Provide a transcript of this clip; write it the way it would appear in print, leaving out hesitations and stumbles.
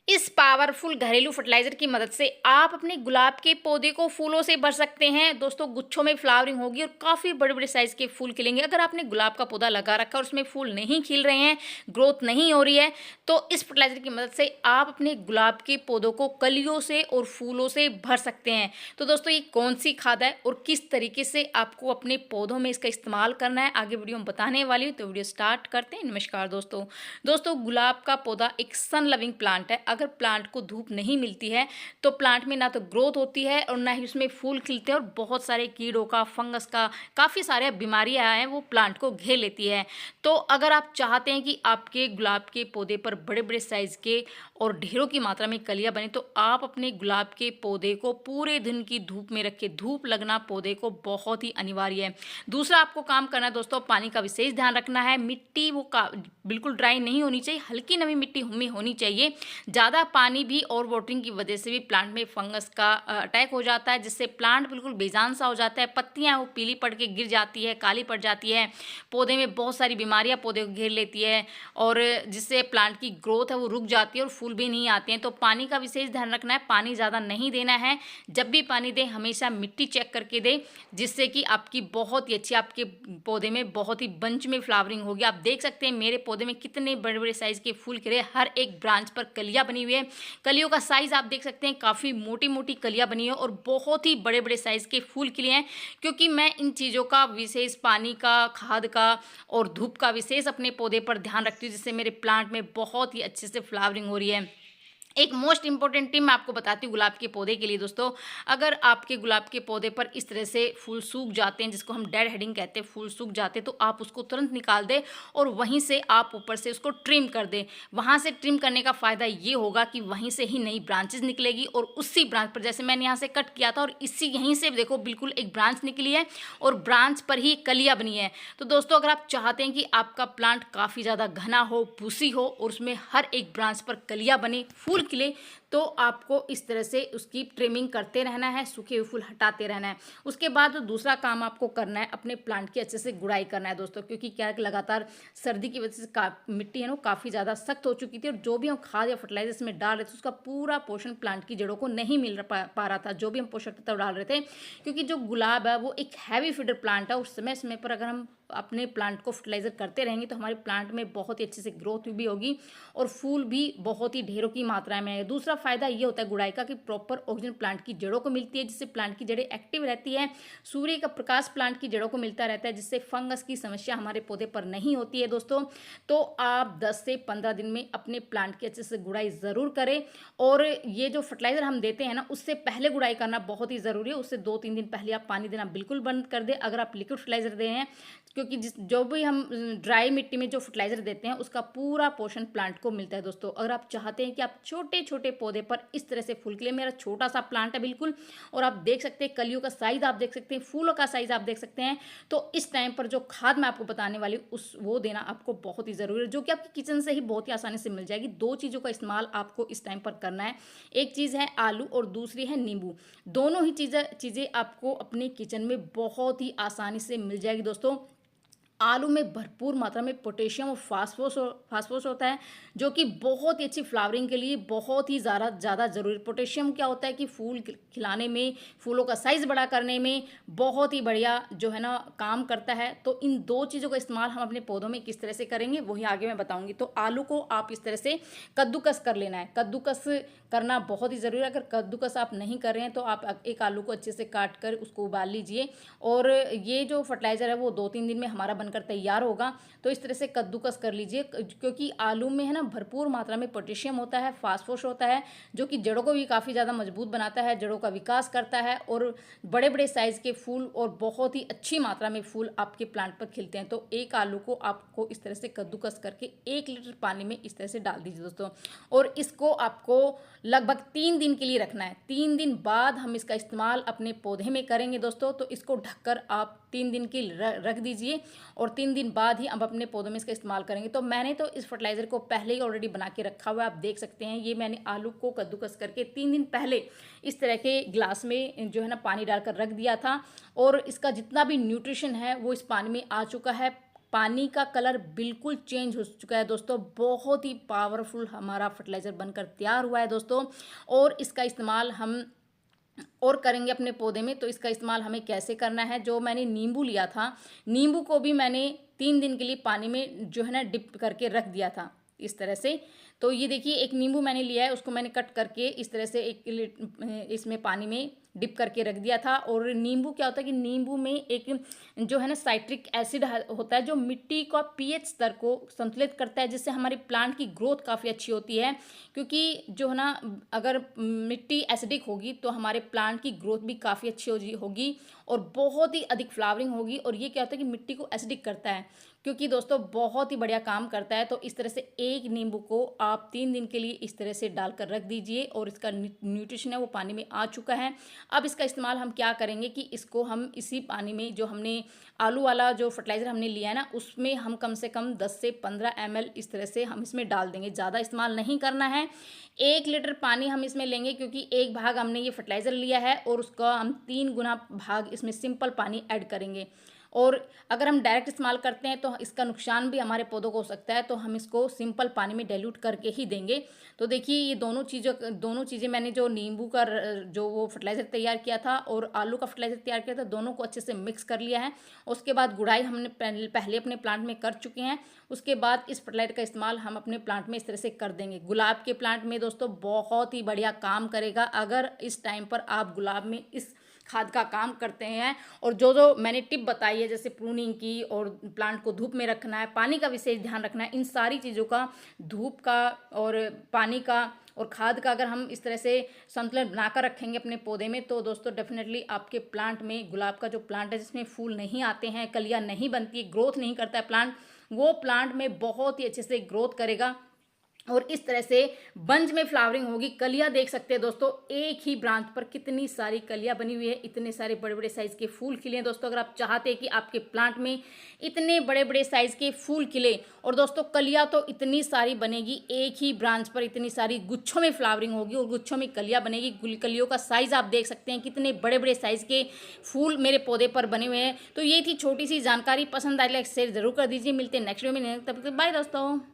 इस पावरफुल घरेलू फर्टिलाइजर की मदद से आप अपने गुलाब के पौधे को फूलों से भर सकते हैं। दोस्तों, गुच्छों में फ्लावरिंग होगी और काफ़ी बड़े बड़े साइज़ के फूल खिलेंगे। अगर आपने गुलाब का पौधा लगा रखा है और उसमें फूल नहीं खिल रहे हैं, ग्रोथ नहीं हो रही है, तो इस फर्टिलाइजर की मदद से आप अपने गुलाब के पौधों को कलियों से और फूलों से भर सकते हैं। तो दोस्तों, ये कौन सी खाद है और किस तरीके से आपको अपने पौधों में इसका इस्तेमाल करना है, आगे वीडियो में बताने वाली हूँ। तो वीडियो स्टार्ट करते हैं। नमस्कार दोस्तों, गुलाब का पौधा एक सन लविंग प्लांट है। अगर प्लांट को धूप नहीं मिलती है तो प्लांट में ना तो ग्रोथ होती है और ना ही उसमें फूल खिलते हैं, और बहुत सारे कीड़ों का, फंगस का, काफ़ी सारे बीमारियां हैं वो प्लांट को घेर लेती है। तो अगर आप चाहते हैं कि आपके गुलाब के पौधे पर बड़े बड़े साइज़ के और ढेरों की मात्रा में कलियां बने, तो आप अपने गुलाब के पौधे को पूरे दिन की धूप में रखें। धूप लगना पौधे को बहुत ही अनिवार्य है। दूसरा आपको काम करना है दोस्तों, पानी का विशेष ध्यान रखना है। मिट्टी वो बिल्कुल ड्राई नहीं होनी चाहिए, हल्की नमी मिट्टी में होनी चाहिए। ज़्यादा पानी भी और वाटरिंग की वजह से भी प्लांट में फंगस का अटैक हो जाता है, जिससे प्लांट बिल्कुल बेजान सा हो जाता है। पत्तियां वो पीली पड़ के गिर जाती है, काली पड़ जाती है। पौधे में बहुत सारी बीमारियां पौधे को घेर लेती है और जिससे प्लांट की ग्रोथ है वो रुक जाती है और फूल भी नहीं आते हैं। तो पानी का विशेष ध्यान रखना है, पानी ज़्यादा नहीं देना है। जब भी पानी दें हमेशा मिट्टी चेक करके दें, जिससे कि आपकी बहुत ही अच्छी, आपके पौधे में बहुत ही बंच में फ्लावरिंग होगी। आप देख सकते हैं मेरे पौधे में कितने बड़े बड़े साइज़ के फूल खिले, हर एक ब्रांच पर कलियां बनी हुई है। कलियों का साइज़ आप देख सकते हैं, काफ़ी मोटी मोटी कलियां बनी है और बहुत ही बड़े बड़े साइज़ के फूल खिले हैं। क्योंकि मैं इन चीज़ों का विशेष, पानी का, खाद का और धूप का विशेष अपने पौधे पर ध्यान रखती हूँ, जिससे मेरे प्लांट में बहुत ही अच्छे से फ्लावरिंग हो रही है। एक मोस्ट इंपॉर्टेंट टिप मैं आपको बताती हूँ गुलाब के पौधे के लिए दोस्तों। अगर आपके गुलाब के पौधे पर इस तरह से फूल सूख जाते हैं, जिसको हम डेड हेडिंग कहते हैं, फूल सूख जाते हैं, तो आप उसको तुरंत निकाल दें और वहीं से आप ऊपर से उसको ट्रिम कर दें। वहाँ से ट्रिम करने का फ़ायदा ये होगा कि वहीं से ही नई ब्रांचेस निकलेगी और उसी ब्रांच पर, जैसे मैंने यहाँ से कट किया था और इसी यहीं से देखो बिल्कुल एक ब्रांच निकली है और ब्रांच पर ही कलियाँ बनी है। तो दोस्तों, अगर आप चाहते हैं कि आपका प्लांट काफ़ी ज़्यादा घना हो, भूसी हो और उसमें हर एक ब्रांच पर कलियाँ बने, फूल खिले, तो आपको इस तरह से उसकी ट्रिमिंग करते रहना है, सूखे हुए फूल हटाते रहना है। उसके बाद दूसरा काम आपको करना है, अपने प्लांट की अच्छे से गुड़ाई करना है दोस्तों। क्योंकि क्या है कि लगातार सर्दी की वजह से मिट्टी है ना काफ़ी ज़्यादा सख्त हो चुकी थी और जो भी हम खाद या फर्टिलाइजर इसमें डाल रहे थे उसका पूरा पोषण प्लांट की जड़ों को नहीं मिल पा रहा था, जो भी हम पोषक तत्व डाल रहे थे। क्योंकि जो गुलाब है वो एक हैवी फीडर प्लांट है, उस समय समय पर अगर हम अपने प्लांट को फर्टिलाइजर करते रहेंगे तो हमारे प्लांट में बहुत ही अच्छे से ग्रोथ भी होगी और फूल भी बहुत ही ढेरों की मात्रा में आएगा। दूसरा फायदा ये होता है गुड़ाई का कि प्रॉपर ऑक्सीजन प्लांट की जड़ों को मिलती है, जिससे प्लांट की जड़ें एक्टिव रहती है। सूर्य का प्रकाश प्लांट की जड़ों को मिलता रहता है, जिससे फंगस की समस्या हमारे पौधे पर नहीं होती है दोस्तों। तो आप 10 से 15 दिन में अपने प्लांट की अच्छे से गुड़ाई ज़रूर करें। और ये जो फर्टिलाइजर हम देते हैं ना, उससे पहले गुड़ाई करना बहुत ही ज़रूरी है। उससे 2-3 दिन पहले आप पानी देना बिल्कुल बंद कर दें अगर आप लिक्विड फर्टिलाइजर दे रहे हैं। क्योंकि जो भी हम ड्राई मिट्टी में जो फर्टिलाइजर देते हैं उसका पूरा पोषण प्लांट को मिलता है दोस्तों। अगर आप चाहते हैं कि आप छोटे छोटे पौधे पर इस तरह से फूल खिले, मेरा छोटा सा प्लांट है बिल्कुल, और आप देख सकते हैं कलियों का साइज आप देख सकते हैं, फूलों का साइज आप देख सकते हैं, तो इस टाइम पर जो खाद मैं आपको बताने वाली हूँ वो देना आपको बहुत ही ज़रूरी है, जो कि आपकी किचन से ही बहुत ही आसानी से मिल जाएगी। 2 चीज़ों का इस्तेमाल आपको इस टाइम पर करना है। एक चीज़ है आलू और दूसरी है नींबू। दोनों ही चीज़ें आपको अपने किचन में बहुत ही आसानी से मिल जाएगी दोस्तों। आलू में भरपूर मात्रा में पोटेशियम और फास्फोरस होता है, जो कि बहुत ही अच्छी फ्लावरिंग के लिए बहुत ही ज़्यादा ज़रूरी। पोटेशियम क्या होता है कि फूल खिलाने में, फूलों का साइज़ बड़ा करने में बहुत ही बढ़िया जो है ना काम करता है। तो इन 2 चीज़ों का इस्तेमाल हम अपने पौधों में किस तरह से करेंगे वही आगे मैं बताऊंगी। तो आलू को आप इस तरह से कद्दूकस कर लेना है। कद्दूकस करना बहुत ही ज़रूरी है। अगर कद्दूकस आप नहीं कर रहे हैं तो आप एक आलू को अच्छे से काट कर उसको उबाल लीजिए और ये जो फर्टिलाइज़र है वो 2-3 दिन में हमारा बनकर तैयार होगा। तो इस तरह से कद्दूकस कर लीजिए, क्योंकि आलू में है ना भरपूर मात्रा में पोटेशियम होता है, फास्फोरस होता है, जो कि जड़ों को भी काफ़ी ज़्यादा मजबूत बनाता है, जड़ों का विकास करता है और बड़े बड़े साइज़ के फूल और बहुत ही अच्छी मात्रा में फूल आपके प्लांट पर खिलते हैं। तो एक आलू को आपको इस तरह से कद्दूकस करके 1 लीटर पानी में इस तरह से डाल दीजिए दोस्तों, और इसको आपको लगभग 3 दिन के लिए रखना है। 3 दिन बाद हम इसका इस्तेमाल अपने पौधे में करेंगे दोस्तों। तो इसको ढककर आप 3 दिन के लिए रख दीजिए और 3 दिन बाद ही अब अपने पौधों में इसका इस्तेमाल करेंगे। तो मैंने तो इस फर्टिलाइज़र को पहले ही ऑलरेडी बना के रखा हुआ है, आप देख सकते हैं। ये मैंने आलू को कद्दूकस करके 3 दिन पहले इस तरह के ग्लास में जो है ना पानी डालकर रख दिया था और इसका जितना भी न्यूट्रिशन है वो इस पानी में आ चुका है। पानी का कलर बिल्कुल चेंज हो चुका है दोस्तों। बहुत ही पावरफुल हमारा फर्टिलाइज़र बनकर तैयार हुआ है दोस्तों। और इसका इस्तेमाल हम और करेंगे अपने पौधे में। तो इसका इस्तेमाल हमें कैसे करना है, जो मैंने नींबू लिया था, नींबू को भी मैंने 3 दिन के लिए पानी में जो है ना डिप करके रख दिया था इस तरह से। तो ये देखिए एक नींबू मैंने लिया है, उसको मैंने कट करके इस तरह से इसमें पानी में डिप करके रख दिया था। और नींबू क्या होता है कि नींबू में एक जो है ना साइट्रिक एसिड होता है, जो मिट्टी का पीएच स्तर को संतुलित करता है, जिससे हमारी प्लांट की ग्रोथ काफ़ी अच्छी होती है। क्योंकि जो है ना अगर मिट्टी एसिडिक होगी तो हमारे प्लांट की ग्रोथ भी काफ़ी अच्छी होगी और बहुत ही अधिक फ्लावरिंग होगी। और ये क्या होता है कि मिट्टी को एसिडिक करता है, क्योंकि दोस्तों बहुत ही बढ़िया काम करता है। तो इस तरह से एक नींबू को आप 3 दिन के लिए इस तरह से डालकर रख दीजिए और इसका न्यूट्रिशन है वो पानी में आ चुका है। अब इसका इस्तेमाल हम क्या करेंगे कि इसको हम इसी पानी में, जो हमने आलू वाला जो फर्टिलाइज़र हमने लिया है ना, उसमें हम कम से कम 10 से 15 ml इस तरह से हम इसमें डाल देंगे। ज़्यादा इस्तेमाल नहीं करना है। 1 लीटर पानी हम इसमें लेंगे, क्योंकि 1 भाग हमने ये फर्टिलाइज़र लिया है और उसका हम 3 गुना भाग इसमें सिंपल पानी ऐड करेंगे। और अगर हम डायरेक्ट इस्तेमाल करते हैं तो इसका नुकसान भी हमारे पौधों को हो सकता है, तो हम इसको सिंपल पानी में डाइल्यूट करके ही देंगे। तो देखिए ये दोनों चीज़ें मैंने जो नींबू का जो वो फर्टिलाइज़र तैयार किया था और आलू का फर्टिलाइज़र तैयार किया था, दोनों को अच्छे से मिक्स कर लिया है। उसके बाद गुड़ाई हमने पहले अपने प्लांट में कर चुके हैं। उसके बाद इस फर्टिलाइज़र का इस्तेमाल हम अपने प्लांट में इस तरह से कर देंगे। गुलाब के प्लांट में दोस्तों बहुत ही बढ़िया काम करेगा अगर इस टाइम पर आप गुलाब में इस खाद का काम करते हैं। और जो जो मैंने टिप बताई है, जैसे प्रूनिंग की और प्लांट को धूप में रखना है, पानी का विशेष ध्यान रखना है, इन सारी चीज़ों का, धूप का और पानी का और खाद का अगर हम इस तरह से संतुलन बनाकर रखेंगे अपने पौधे में, तो दोस्तों डेफिनेटली आपके प्लांट में, गुलाब का जो प्लांट है जिसमें फूल नहीं आते हैं, कलियाँ नहीं बनती, ग्रोथ नहीं करता है प्लांट, वो प्लांट में बहुत ही अच्छे से ग्रोथ करेगा और इस तरह से बंच में फ्लावरिंग होगी। कलियां देख सकते हैं दोस्तों, एक ही ब्रांच पर कितनी सारी कलियां बनी हुई है, इतने सारे बड़े बड़े साइज के फूल खिले हैं दोस्तों। अगर आप चाहते हैं कि आपके प्लांट में इतने बड़े बड़े साइज के फूल खिले, और दोस्तों कलियां तो इतनी सारी बनेगी, एक ही ब्रांच पर इतनी सारी गुच्छों में फ्लावरिंग होगी और गुच्छों में कलियां बनेगी। कलियों का साइज आप देख सकते हैं, कितने बड़े बड़े साइज के फूल मेरे पौधे पर बने हुए हैं। तो ये थी छोटी सी जानकारी, पसंद आई लाइक शेयर जरूर कर दीजिए। मिलते हैं नेक्स्ट वीडियो में, तब तक बाय दोस्तों।